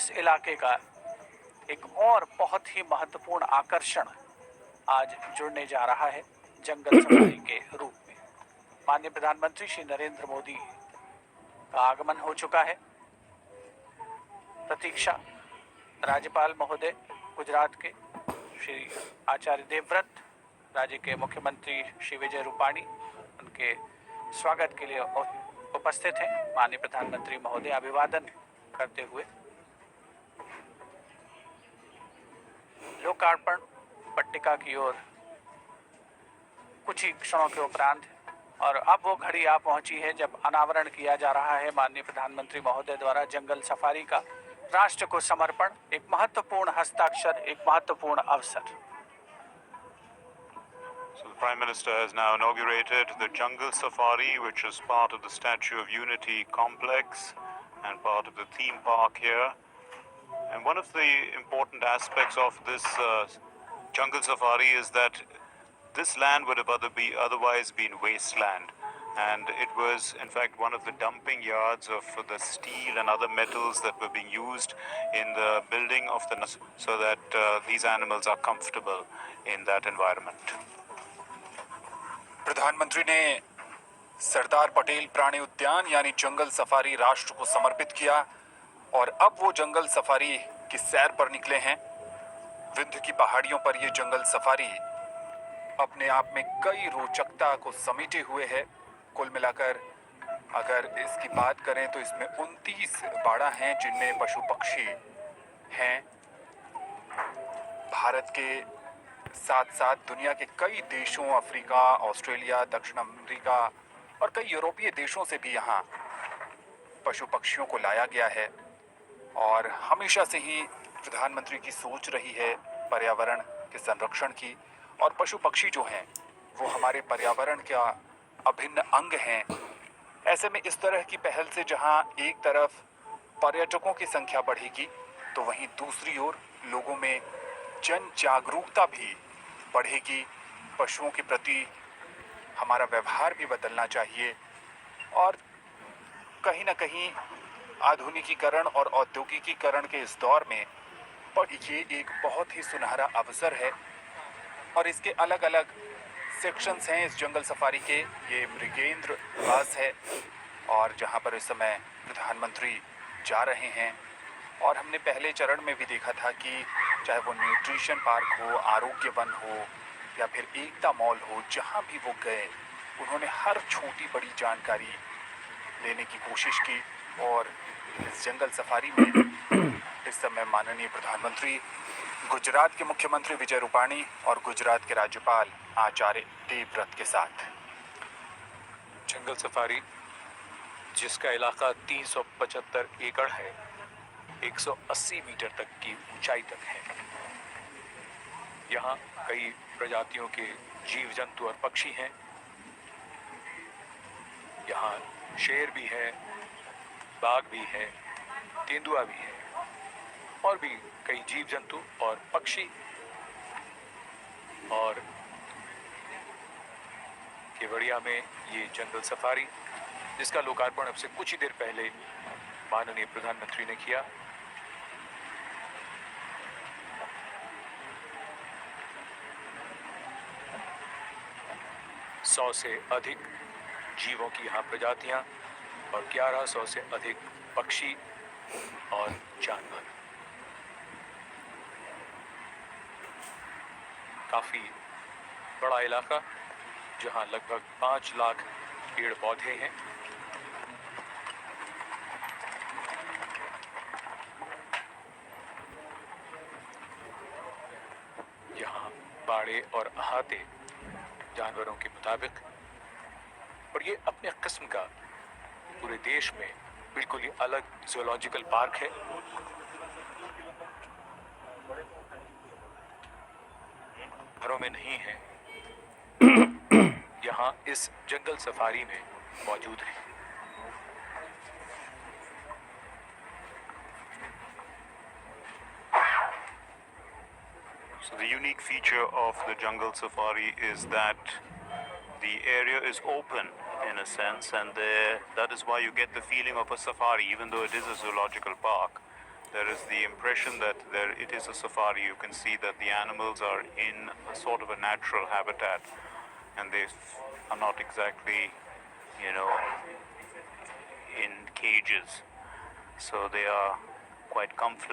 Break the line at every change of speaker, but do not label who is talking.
इस इलाके का एक और बहुत ही महत्वपूर्ण आकर्षण आज जुड़ने जा रहा है जंगल सफारी के रूप में। माननीय प्रधानमंत्री श्री नरेंद्र मोदी का आगमन हो चुका है। प्रतीक्षा राज्यपाल महोदय गुजरात के श्री आचार्य देवव्रत, राज्य के मुख्यमंत्री श्री विजय रूपाणी उनके स्वागत के लिए उपस्थित हैं। माननीय प्रधानमंत्री महोदय अभिवादन करते हुए लोकार्पण पट्टिका की ओर कुछ ही क्षणों के उपरांत, और अब वो घड़ी आ पहुंची है जब अनावरण किया जा रहा है माननीय प्रधानमंत्री महोदय द्वारा जंगल सफारी का राष्ट्र को समर्पण। एक महत्वपूर्ण हस्ताक्षर, एक महत्वपूर्ण अवसर।
So the Prime Minister has now inaugurated the Jungle Safari, which is part of the Statue of Unity complex and part of the theme park here. And one of the important aspects of this Jungle Safari is that this land would have otherwise been wasteland. And it was, in fact, one of the dumping yards of the steel and other metals that were being used in the building of the so that these animals are comfortable in that environment.
प्रधानमंत्री ने सरदार पटेल प्राणी उद्यान यानी जंगल safari राष्ट्र को समर्पित किया और अब वो जंगल सफारी की सैर पर निकले हैं। विंध्य की पहाड़ियों पर ये जंगल सफारी अपने आप में कई रोचकता को समेटे हुए है। कुल मिलाकर अगर इसकी बात करें तो इसमें 29 बाड़ा हैं जिनमें पशु पक्षी हैं। भारत के साथ साथ दुनिया के कई देशों, अफ्रीका, ऑस्ट्रेलिया, दक्षिण अमेरिका और कई यूरोपीय देशों से भी यहाँ पशु पक्षियों को लाया गया है। और हमेशा से ही प्रधानमंत्री की सोच रही है पर्यावरण के संरक्षण की, और पशु पक्षी जो हैं वो हमारे पर्यावरण का अभिन्न अंग हैं। ऐसे में इस तरह की पहल से जहाँ एक तरफ पर्यटकों की संख्या बढ़ेगी तो वहीं दूसरी ओर लोगों में जन जागरूकता भी बढ़ेगी। पशुओं के प्रति हमारा व्यवहार भी बदलना चाहिए और कहीं ना कहीं आधुनिकीकरण और औद्योगिकीकरण के इस दौर में ये एक बहुत ही सुनहरा अवसर है। और इसके अलग अलग सेक्शंस हैं इस जंगल सफारी के। ये मृगेंद्र निवास है और जहाँ पर इस समय प्रधानमंत्री जा रहे हैं। और हमने पहले चरण में भी देखा था कि चाहे वो न्यूट्रिशन पार्क हो, आरोग्य वन हो या फिर एकता मॉल हो, जहाँ भी वो गए उन्होंने हर छोटी बड़ी जानकारी लेने की कोशिश की। और इस जंगल सफारी में इस समय माननीय प्रधानमंत्री, गुजरात के मुख्यमंत्री विजय रूपाणी और गुजरात के राज्यपाल आचार्य देवव्रत के साथ।
जंगल सफारी जिसका इलाका 375 एकड़ है, 180 मीटर तक की ऊंचाई तक है। यहाँ कई प्रजातियों के जीव जंतु और पक्षी हैं। यहाँ शेर भी है, बाघ भी है, तेंदुआ भी है और भी कई जीव जंतु और पक्षी। और केवड़िया में ये जंगल सफारी जिसका लोकार्पण अब से कुछ ही देर पहले माननीय प्रधानमंत्री ने किया। सौ से अधिक जीवों की यहाँ प्रजातियां और 1100 से अधिक पक्षी और जानवर। काफी बड़ा इलाका जहाँ लगभग 5 लाख पेड़ पौधे हैं। यहाँ बाड़े और अहाते जानवरों के मुताबिक, और ये अपने किस्म का पूरे देश में बिल्कुल ही अलग ज़ूलॉजिकल पार्क है। घरों में नहीं है, यहाँ इस जंगल सफारी में मौजूद है।
So the unique feature of the jungle safari is that the area is open in a sense, and that is why you get the feeling of a safari, even though it is a zoological park. there is the impression that it is a safari. You can see that the animals are in a sort of a natural habitat, and they are not exactly, in cages. So they are quite comfortable.